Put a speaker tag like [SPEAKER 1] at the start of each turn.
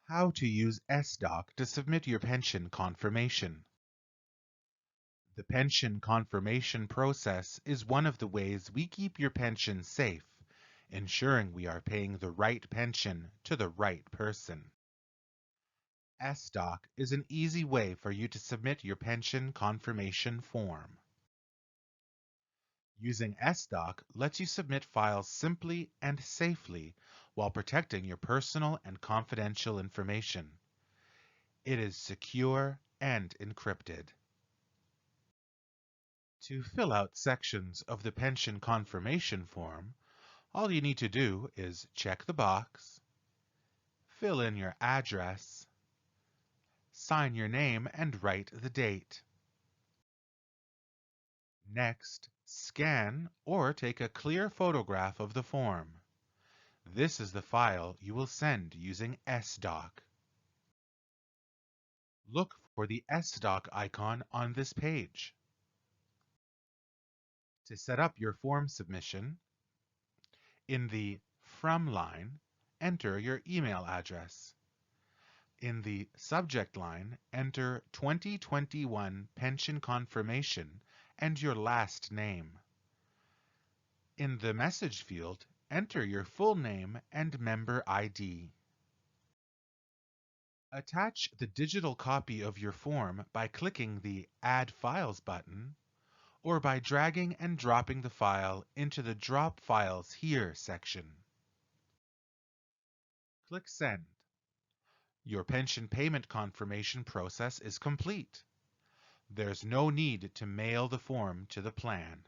[SPEAKER 1] How to use SDoc to submit your pension confirmation. The pension confirmation process is one of the ways we keep your pension safe, ensuring we are paying the right pension to the right person. SDoc is an easy way for you to submit your pension confirmation form. Using SDoc lets you submit files simply and safely while protecting your personal and confidential information. It is secure and encrypted. To fill out sections of the pension confirmation form, all you need to do is check the box, fill in your address, sign your name and write the date. Next, scan or take a clear photograph of the form. This is the file you will send using SDoc. Look for the SDoc icon on this page. To set up your form submission, in the From line, enter your email address. In the subject line, enter 2021 pension confirmation and your last name. In the message field, enter your full name and member ID. Attach the digital copy of your form by clicking the Add Files button or by dragging and dropping the file into the Drop Files Here section. Click Send. Your pension payment confirmation process is complete. There's no need to mail the form to the plan.